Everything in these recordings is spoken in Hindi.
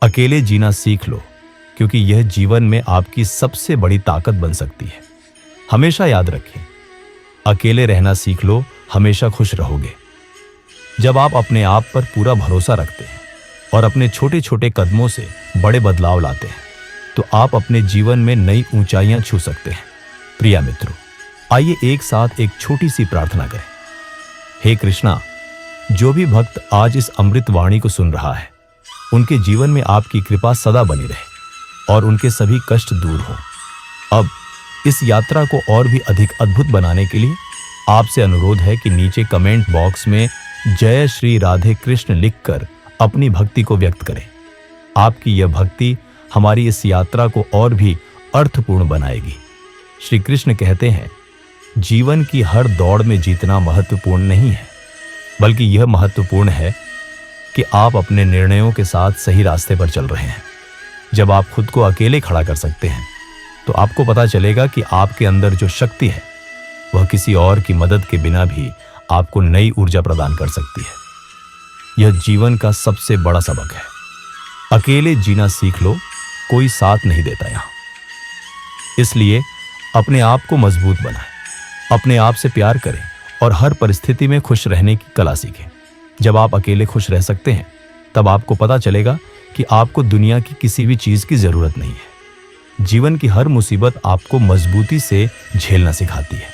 अकेले जीना सीख लो, क्योंकि यह जीवन में आपकी सबसे बड़ी ताकत बन सकती है। हमेशा याद रखें, अकेले रहना सीख लो, हमेशा खुश रहोगे। जब आप अपने आप पर पूरा भरोसा रखते हैं और अपने छोटे छोटे कदमों से बड़े बदलाव लाते हैं, तो आप अपने जीवन में नई ऊंचाइयां छू सकते हैं। प्रिय मित्रों, आइए एक साथ एक छोटी सी प्रार्थना करें। हे कृष्णा, जो भी भक्त आज इस अमृत वाणी को सुन रहा है, उनके जीवन में आपकी कृपा सदा बनी रहे और उनके सभी कष्ट दूर हों। अब इस यात्रा को और भी अधिक अद्भुत बनाने के लिए आपसे अनुरोध है कि नीचे कमेंट बॉक्स में जय श्री राधे कृष्ण लिखकर अपनी भक्ति को व्यक्त करें। आपकी यह भक्ति हमारी इस यात्रा को और भी अर्थपूर्ण बनाएगी। श्री कृष्ण कहते हैं, जीवन की हर दौड़ में जीतना महत्वपूर्ण नहीं है, बल्कि यह महत्वपूर्ण है कि आप अपने निर्णयों के साथ सही रास्ते पर चल रहे हैं। जब आप खुद को अकेले खड़ा कर सकते हैं, तो आपको पता चलेगा कि आपके अंदर जो शक्ति है, वह किसी और की मदद के बिना भी आपको नई ऊर्जा प्रदान कर सकती है। यह जीवन का सबसे बड़ा सबक है। अकेले जीना सीख लो, कोई साथ नहीं देता यहां। इसलिए अपने आप को मजबूत बनाएं, अपने आप से प्यार करें और हर परिस्थिति में खुश रहने की कला सीखें। जब आप अकेले खुश रह सकते हैं, तब आपको पता चलेगा कि आपको दुनिया की किसी भी चीज की जरूरत नहीं है। जीवन की हर मुसीबत आपको मजबूती से झेलना सिखाती है।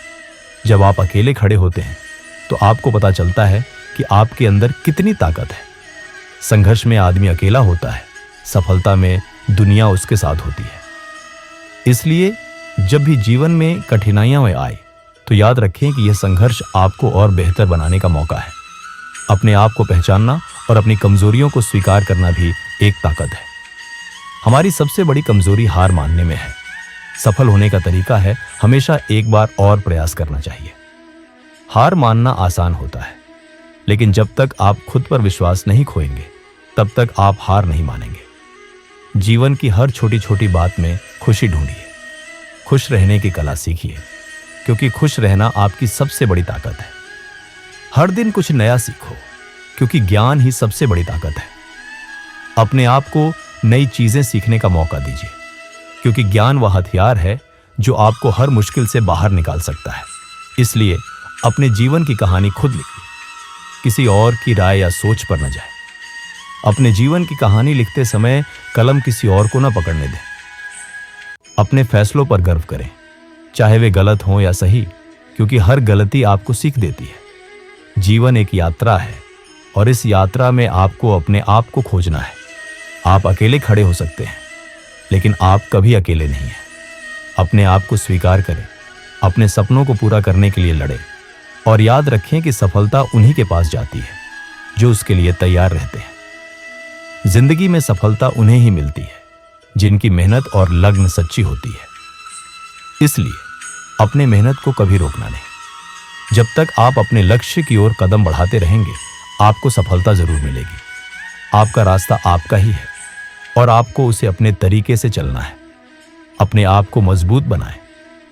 जब आप अकेले खड़े होते हैं, तो आपको पता चलता है कि आपके अंदर कितनी ताकत है। संघर्ष में आदमी अकेला होता है, सफलता में दुनिया उसके साथ होती है। इसलिए जब भी जीवन में कठिनाइयां आए, तो याद रखें कि यह संघर्ष आपको और बेहतर बनाने का मौका है। अपने आप को पहचानना और अपनी कमजोरियों को स्वीकार करना भी एक ताकत है। हमारी सबसे बड़ी कमजोरी हार मानने में है। सफल होने का तरीका है हमेशा एक बार और प्रयास करना चाहिए। हार मानना आसान होता है, लेकिन जब तक आप खुद पर विश्वास नहीं खोएंगे, तब तक आप हार नहीं मानेंगे। जीवन की हर छोटी छोटी बात में खुशी ढूंढिए। खुश रहने की कला सीखिए, क्योंकि खुश रहना आपकी सबसे बड़ी ताकत है। हर दिन कुछ नया सीखो, क्योंकि ज्ञान ही सबसे बड़ी ताकत है। अपने आप को नई चीजें सीखने का मौका दीजिए, क्योंकि ज्ञान वह हथियार है जो आपको हर मुश्किल से बाहर निकाल सकता है। इसलिए अपने जीवन की कहानी खुद लिखिए, किसी और की राय या सोच पर न जाए। अपने जीवन की कहानी लिखते समय कलम किसी और को न पकड़ने दें। अपने फैसलों पर गर्व करें, चाहे वे गलत हों या सही, क्योंकि हर गलती आपको सीख देती है। जीवन एक यात्रा है और इस यात्रा में आपको अपने आप को खोजना है। आप अकेले खड़े हो सकते हैं, लेकिन आप कभी अकेले नहीं हैं। अपने आप को स्वीकार करें, अपने सपनों को पूरा करने के लिए लड़ें और याद रखें कि सफलता उन्हीं के पास जाती है जो उसके लिए तैयार रहते हैं। जिंदगी में सफलता उन्हें ही मिलती है जिनकी मेहनत और लगन सच्ची होती है। इसलिए अपने मेहनत को कभी रोकना नहीं। जब तक आप अपने लक्ष्य की ओर कदम बढ़ाते रहेंगे, आपको सफलता जरूर मिलेगी। आपका रास्ता आपका ही है और आपको उसे अपने तरीके से चलना है। अपने आप को मजबूत बनाएं,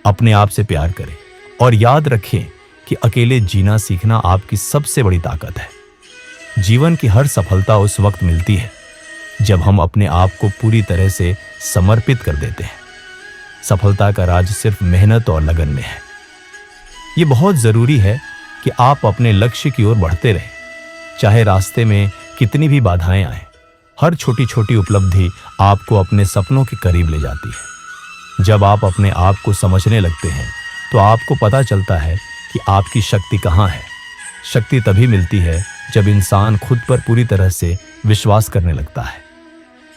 अपने आप से प्यार करें और याद रखें कि अकेले जीना सीखना आपकी सबसे बड़ी ताकत है। जीवन की हर सफलता उस वक्त मिलती है जब हम अपने आप को पूरी तरह से समर्पित कर देते हैं। सफलता का राज सिर्फ मेहनत और लगन में है। ये बहुत जरूरी है कि आप अपने लक्ष्य की ओर बढ़ते रहें, चाहे रास्ते में कितनी भी बाधाएं आए। हर छोटी छोटी उपलब्धि आपको अपने सपनों के करीब ले जाती है। जब आप अपने आप को समझने लगते हैं, तो आपको पता चलता है कि आपकी शक्ति कहाँ है। शक्ति तभी मिलती है जब इंसान खुद पर पूरी तरह से विश्वास करने लगता है।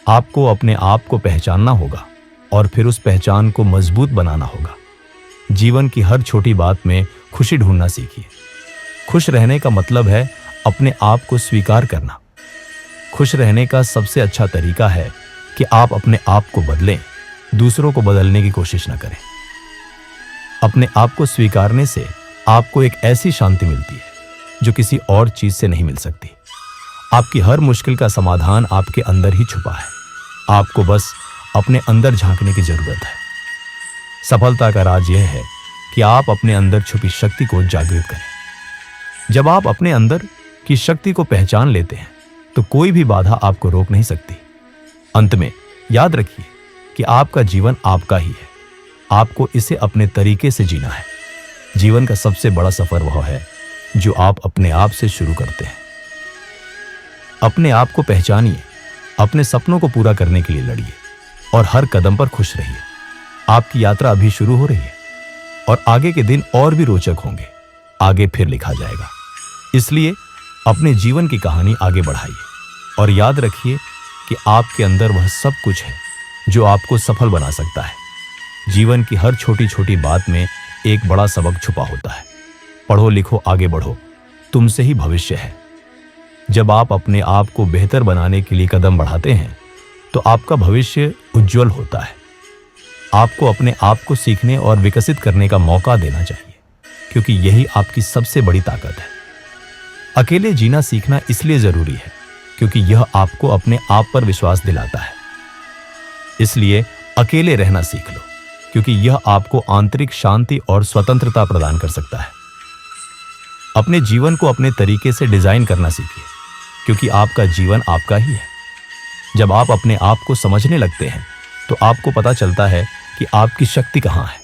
आपको अपने आप को पहचानना होगा और फिर उस पहचान को मजबूत बनाना होगा। जीवन की हर छोटी बात में खुशी ढूंढना सीखिए। खुश रहने का मतलब है अपने आप को स्वीकार करना। खुश रहने का सबसे अच्छा तरीका है कि आप अपने आप को बदलें, दूसरों को बदलने की कोशिश न करें। अपने आप को स्वीकारने से आपको एक ऐसी शांति मिलती है जो किसी और चीज से नहीं मिल सकती। आपकी हर मुश्किल का समाधान आपके अंदर ही छुपा है। आपको बस अपने अंदर झांकने की जरूरत है। सफलता का राज यह है कि आप अपने अंदर छुपी शक्ति को जागृत करें। जब आप अपने अंदर की शक्ति को पहचान लेते हैं, तो कोई भी बाधा आपको रोक नहीं सकती। अंत में याद रखिए कि आपका जीवन आपका ही है। आपको इसे अपने तरीके से जीना है। जीवन का सबसे बड़ा सफर वह है जो आप अपने आप से शुरू करते हैं। अपने आप को पहचानिए, अपने सपनों को पूरा करने के लिए लड़िए और हर कदम पर खुश रहिए। आपकी यात्रा अभी शुरू हो रही है और आगे के दिन और भी रोचक होंगे। आगे फिर लिखा जाएगा। इसलिए अपने जीवन की कहानी आगे बढ़ाइए और याद रखिए कि आपके अंदर वह सब कुछ है जो आपको सफल बना सकता है। जीवन की हर छोटी छोटी बात में एक बड़ा सबक छुपा होता है। पढ़ो लिखो आगे बढ़ो, तुमसे ही भविष्य है। जब आप अपने आप को बेहतर बनाने के लिए कदम बढ़ाते हैं तो आपका भविष्य उज्जवल होता है। आपको अपने आप को सीखने और विकसित करने का मौका देना चाहिए, क्योंकि यही आपकी सबसे बड़ी ताकत है। अकेले जीना सीखना इसलिए जरूरी है क्योंकि यह आपको अपने आप पर विश्वास दिलाता है। इसलिए अकेले रहना सीख लो, क्योंकि यह आपको आंतरिक शांति और स्वतंत्रता प्रदान कर सकता है। अपने जीवन को अपने तरीके से डिजाइन करना सीखिए, क्योंकि आपका जीवन आपका ही है। जब आप अपने आप को समझने लगते हैं तो आपको पता चलता है कि आपकी शक्ति कहाँ है।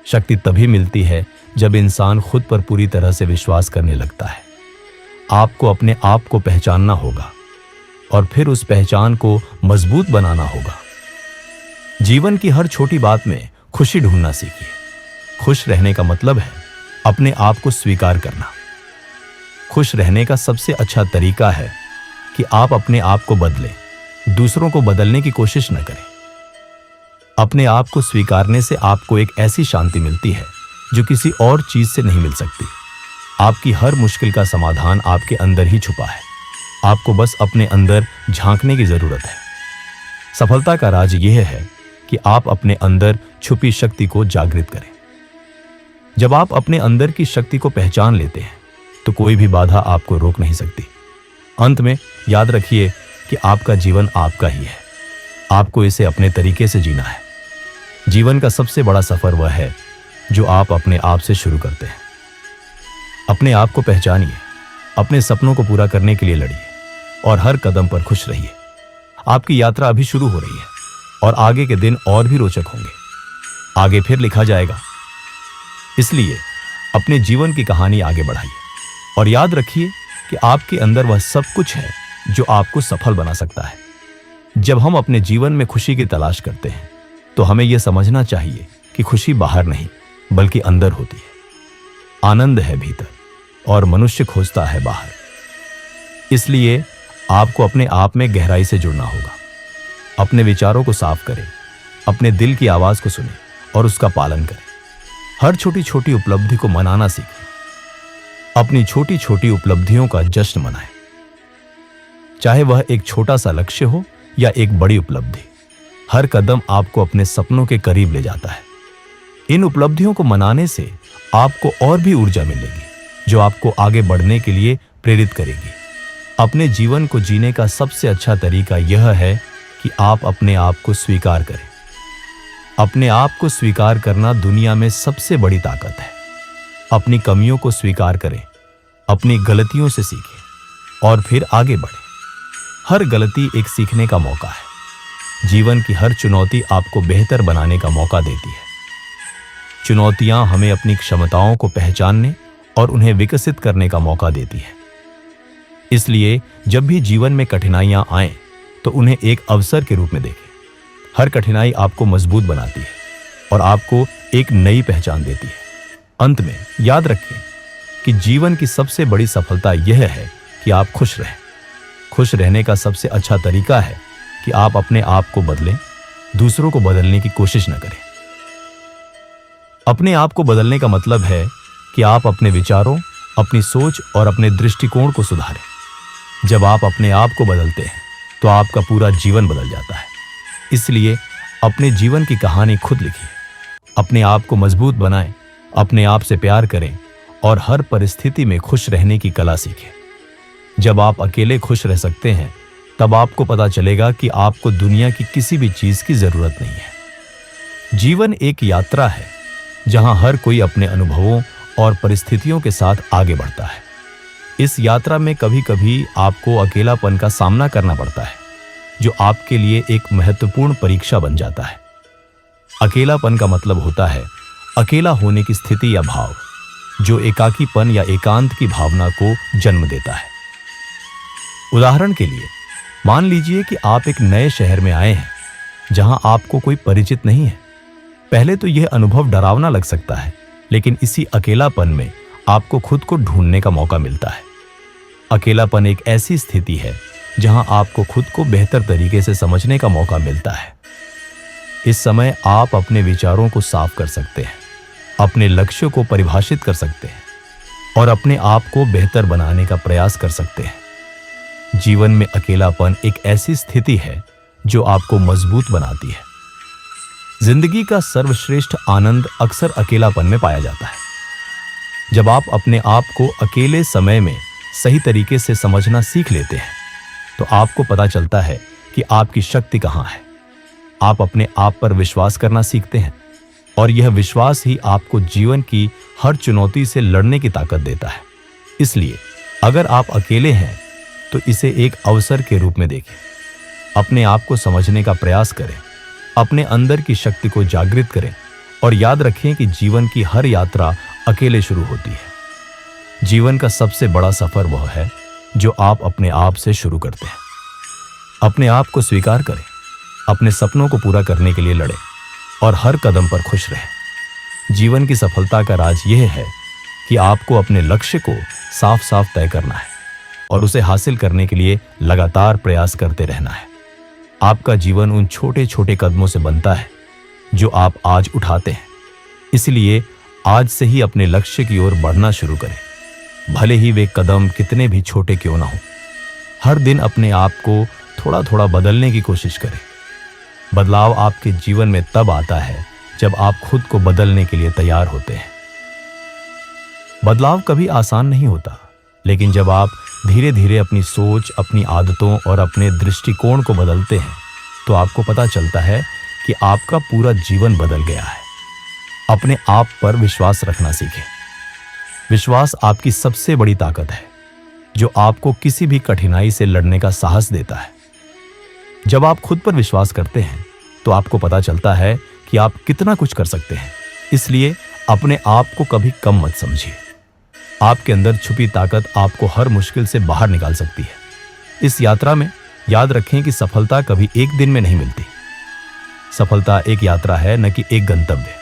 शक्ति तभी मिलती है जब इंसान खुद पर पूरी तरह से विश्वास करने लगता है। आपको अपने आप को पहचानना होगा और फिर उस पहचान को मजबूत बनाना होगा। जीवन की हर छोटी बात में खुशी ढूंढना सीखिए। खुश रहने का मतलब है अपने आप को स्वीकार करना। खुश रहने का सबसे अच्छा तरीका है कि आप अपने आप को बदलें, दूसरों को बदलने की कोशिश न करें। अपने आप को स्वीकारने से आपको एक ऐसी शांति मिलती है जो किसी और चीज से नहीं मिल सकती। आपकी हर मुश्किल का समाधान आपके अंदर ही छुपा है। आपको बस अपने अंदर झांकने की जरूरत है। सफलता का राज यह है कि आप अपने अंदर छुपी शक्ति को जागृत करें। जब आप अपने अंदर की शक्ति को पहचान लेते हैं तो कोई भी बाधा आपको रोक नहीं सकती। अंत में याद रखिए कि आपका जीवन आपका ही है। आपको इसे अपने तरीके से जीना है। जीवन का सबसे बड़ा सफर वह है जो आप अपने आप से शुरू करते हैं। अपने आप को पहचानिए, अपने सपनों को पूरा करने के लिए लड़िए और हर कदम पर खुश रहिए। आपकी यात्रा अभी शुरू हो रही है और आगे के दिन और भी रोचक होंगे। आगे फिर लिखा जाएगा। इसलिए अपने जीवन की कहानी आगे बढ़ाइए और याद रखिए कि आपके अंदर वह सब कुछ है जो आपको सफल बना सकता है। जब हम अपने जीवन में खुशी की तलाश करते हैं तो हमें यह समझना चाहिए कि खुशी बाहर नहीं बल्कि अंदर होती है। आनंद है भीतर और मनुष्य खोजता है बाहर। इसलिए आपको अपने आप में गहराई से जुड़ना होगा। अपने विचारों को साफ करें, अपने दिल की आवाज को सुनें और उसका पालन करें। हर छोटी छोटी उपलब्धि को मनाना सीखें। अपनी छोटी छोटी उपलब्धियों का जश्न मनाएं, चाहे वह एक छोटा सा लक्ष्य हो या एक बड़ी उपलब्धि। हर कदम आपको अपने सपनों के करीब ले जाता है। इन उपलब्धियों को मनाने से आपको और भी ऊर्जा मिलेगी जो आपको आगे बढ़ने के लिए प्रेरित करेगी। अपने जीवन को जीने का सबसे अच्छा तरीका यह है कि आप अपने आप को स्वीकार करें। अपने आप को स्वीकार करना दुनिया में सबसे बड़ी ताकत है। अपनी कमियों को स्वीकार करें, अपनी गलतियों से सीखें और फिर आगे बढ़ें। हर गलती एक सीखने का मौका है। जीवन की हर चुनौती आपको बेहतर बनाने का मौका देती है। चुनौतियां हमें अपनी क्षमताओं को पहचानने और उन्हें विकसित करने का मौका देती है। इसलिए जब भी जीवन में कठिनाइयां आएं तो उन्हें एक अवसर के रूप में देखें। हर कठिनाई आपको मजबूत बनाती है और आपको एक नई पहचान देती है। अंत में याद रखें कि जीवन की सबसे बड़ी सफलता यह है कि आप खुश रहें। खुश रहने का सबसे अच्छा तरीका है कि आप अपने आप को बदलें, दूसरों को बदलने की कोशिश न करें। अपने आप को बदलने का मतलब है कि आप अपने विचारों, अपनी सोच और अपने दृष्टिकोण को सुधारें। जब आप अपने आप को बदलते हैं तो आपका पूरा जीवन बदल जाता है। इसलिए अपने जीवन की कहानी खुद लिखिए। अपने आप को मजबूत बनाएं, अपने आप से प्यार करें और हर परिस्थिति में खुश रहने की कला सीखें। जब आप अकेले खुश रह सकते हैं तब आपको पता चलेगा कि आपको दुनिया की किसी भी चीज की जरूरत नहीं है। जीवन एक यात्रा है जहां हर कोई अपने अनुभवों और परिस्थितियों के साथ आगे बढ़ता है। इस यात्रा में कभी कभी आपको अकेलापन का सामना करना पड़ता है, जो आपके लिए एक महत्वपूर्ण परीक्षा बन जाता है। अकेलापन का मतलब होता है अकेला होने की स्थिति या भाव, जो एकाकीपन या एकांत की भावना को जन्म देता है। उदाहरण के लिए मान लीजिए कि आप एक नए शहर में आए हैं जहां आपको कोई परिचित नहीं है। पहले तो यह अनुभव डरावना लग सकता है, लेकिन इसी अकेलापन में आपको खुद को ढूंढने का मौका मिलता है। अकेलापन एक ऐसी स्थिति है जहां आपको खुद को बेहतर तरीके से समझने का मौका मिलता है। इस समय आप अपने विचारों को साफ कर सकते हैं, अपने लक्ष्यों को परिभाषित कर सकते हैं और अपने आप को बेहतर बनाने का प्रयास कर सकते हैं। जीवन में अकेलापन एक ऐसी स्थिति है जो आपको मजबूत बनाती है। जिंदगी का सर्वश्रेष्ठ आनंद अक्सर अकेलापन में पाया जाता है। जब आप अपने आप को अकेले समय में सही तरीके से समझना सीख लेते हैं, तो आपको पता चलता है कि आपकी शक्ति कहाँ है। आप अपने आप पर विश्वास करना सीखते हैं और यह विश्वास ही आपको जीवन की हर चुनौती से लड़ने की ताकत देता है। इसलिए अगर आप अकेले हैं तो इसे एक अवसर के रूप में देखें। अपने आप को समझने का प्रयास करें, अपने अंदर की शक्ति को जागृत करें और याद रखें कि जीवन की हर यात्रा अकेले शुरू होती है। जीवन का सबसे बड़ा सफर वह है जो आप अपने आप से शुरू करते हैं। अपने आप को स्वीकार करें, अपने सपनों को पूरा करने के लिए लड़ें और हर कदम पर खुश रहें। जीवन की सफलता का राज यह है कि आपको अपने लक्ष्य को साफ साफ तय करना है और उसे हासिल करने के लिए लगातार प्रयास करते रहना है। आपका जीवन उन छोटे छोटे कदमों से बनता है जो आप आज उठाते हैं। इसलिए आज से ही अपने लक्ष्य की ओर बढ़ना शुरू करें, भले ही वे कदम कितने भी छोटे क्यों ना हो। हर दिन अपने आप को थोड़ा थोड़ा बदलने की कोशिश करें। बदलाव आपके जीवन में तब आता है जब आप खुद को बदलने के लिए तैयार होते हैं। बदलाव कभी आसान नहीं होता, लेकिन जब आप धीरे धीरे अपनी सोच, अपनी आदतों और अपने दृष्टिकोण को बदलते हैं, तो आपको पता चलता है कि आपका पूरा जीवन बदल गया है। अपने आप पर विश्वास रखना सीखें। विश्वास आपकी सबसे बड़ी ताकत है, जो आपको किसी भी कठिनाई से लड़ने का साहस देता है। जब आप खुद पर विश्वास करते हैं, तो आपको पता चलता है कि आप कितना कुछ कर सकते हैं। इसलिए अपने आप को कभी कम मत समझिए। आपके अंदर छुपी ताकत आपको हर मुश्किल से बाहर निकाल सकती है। इस यात्रा में याद रखें कि सफलता कभी एक दिन में नहीं मिलती। सफलता एक यात्रा है, न कि एक गंतव्य।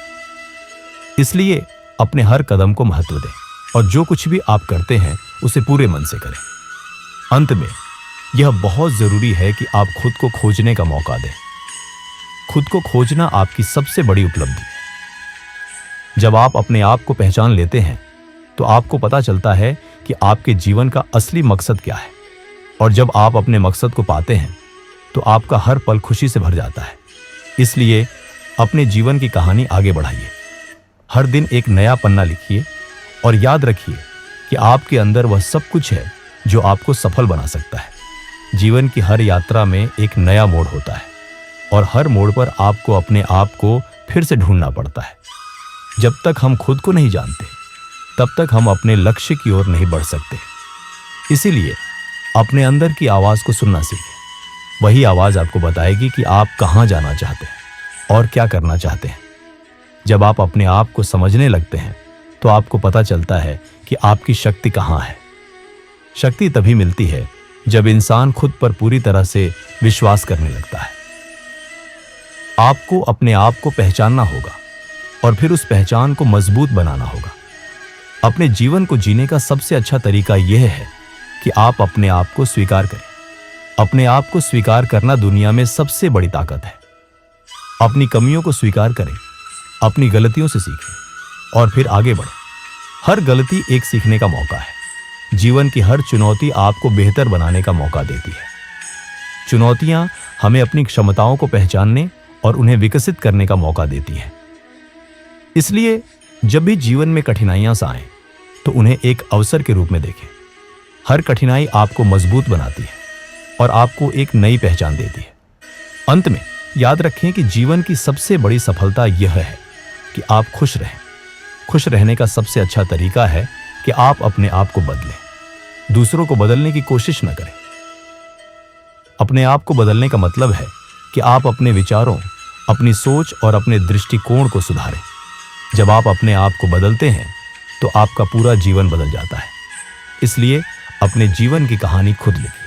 इसलिए अपने हर कदम को महत्व दें और जो कुछ भी आप करते हैं उसे पूरे मन से करें। अंत में यह बहुत जरूरी है कि आप खुद को खोजने का मौका दें। खुद को खोजना आपकी सबसे बड़ी उपलब्धि है। जब आप अपने आप को पहचान लेते हैं, तो आपको पता चलता है कि आपके जीवन का असली मकसद क्या है। और जब आप अपने मकसद को पाते हैं, तो आपका हर पल खुशी से भर जाता है। इसलिए अपने जीवन की कहानी आगे बढ़ाइए। हर दिन एक नया पन्ना लिखिए और याद रखिए कि आपके अंदर वह सब कुछ है जो आपको सफल बना सकता है। जीवन की हर यात्रा में एक नया मोड़ होता है और हर मोड़ पर आपको अपने आप को फिर से ढूंढना पड़ता है। जब तक हम खुद को नहीं जानते, तब तक हम अपने लक्ष्य की ओर नहीं बढ़ सकते। इसीलिए अपने अंदर की आवाज को सुनना सीखें। वही आवाज आपको बताएगी कि आप कहां जाना चाहते हैं और क्या करना चाहते हैं। जब आप अपने आप को समझने लगते हैं, तो आपको पता चलता है कि आपकी शक्ति कहां है। शक्ति तभी मिलती है जब इंसान खुद पर पूरी तरह से विश्वास करने लगता है। आपको अपने आप को पहचानना होगा और फिर उस पहचान को मजबूत बनाना होगा। अपने जीवन को जीने का सबसे अच्छा तरीका यह है कि आप अपने आप को स्वीकार करें। अपने आप को स्वीकार करना दुनिया में सबसे बड़ी ताकत है। अपनी कमियों को स्वीकार करें, अपनी गलतियों से सीखें और फिर आगे बढ़ें। हर गलती एक सीखने का मौका है। जीवन की हर चुनौती आपको बेहतर बनाने का मौका देती है। चुनौतियां हमें अपनी क्षमताओं को पहचानने और उन्हें विकसित करने का मौका देती हैं। इसलिए जब भी जीवन में कठिनाइयां आएं, तो उन्हें एक अवसर के रूप में देखें। हर कठिनाई आपको मजबूत बनाती है और आपको एक नई पहचान देती है। अंत में याद रखें कि जीवन की सबसे बड़ी सफलता यह है कि आप खुश रहें। खुश रहने का सबसे अच्छा तरीका है कि आप अपने आप को बदलें, दूसरों को बदलने की कोशिश न करें। अपने आप को बदलने का मतलब है कि आप अपने विचारों, अपनी सोच और अपने दृष्टिकोण को सुधारें। जब आप अपने आप को बदलते हैं तो आपका पूरा जीवन बदल जाता है। इसलिए अपने जीवन की कहानी खुद लिखिए।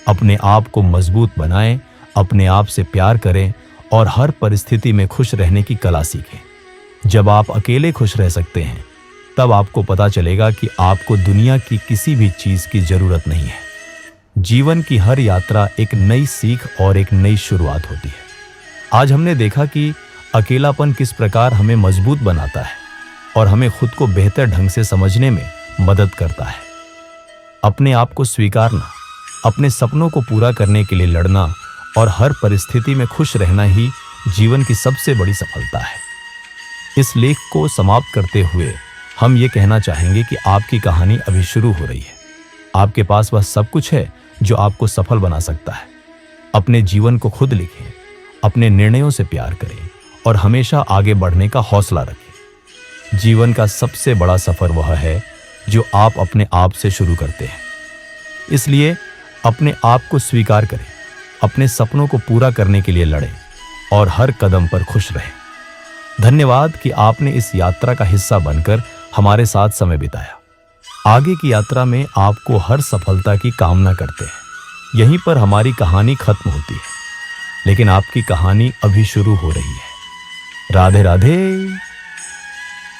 अपने आप को मजबूत बनाएं, अपने आप से प्यार करें और हर परिस्थिति में खुश रहने की कला सीखें। जब आप अकेले खुश रह सकते हैं, तब आपको पता चलेगा कि आपको दुनिया की किसी भी चीज की जरूरत नहीं है। जीवन की हर यात्रा एक नई सीख और एक नई शुरुआत होती है। आज हमने देखा कि अकेलापन किस प्रकार हमें मजबूत बनाता है और हमें खुद को बेहतर ढंग से समझने में मदद करता है। अपने आप को स्वीकारना, अपने सपनों को पूरा करने के लिए लड़ना और हर परिस्थिति में खुश रहना ही जीवन की सबसे बड़ी सफलता है। इस लेख को समाप्त करते हुए हम ये कहना चाहेंगे कि आपकी कहानी अभी शुरू हो रही है। आपके पास वह सब कुछ है जो आपको सफल बना सकता है। अपने जीवन को खुद लिखें, अपने निर्णयों से प्यार करें और हमेशा आगे बढ़ने का हौसला रखें। जीवन का सबसे बड़ा सफर वह है जो आप अपने आप से शुरू करते हैं। इसलिए अपने आप को स्वीकार करें, अपने सपनों को पूरा करने के लिए लड़ें और हर कदम पर खुश रहें। धन्यवाद कि आपने इस यात्रा का हिस्सा बनकर हमारे साथ समय बिताया। आगे की यात्रा में आपको हर सफलता की कामना करते हैं। यहीं पर हमारी कहानी खत्म होती है, लेकिन आपकी कहानी अभी शुरू हो रही है। राधे राधे।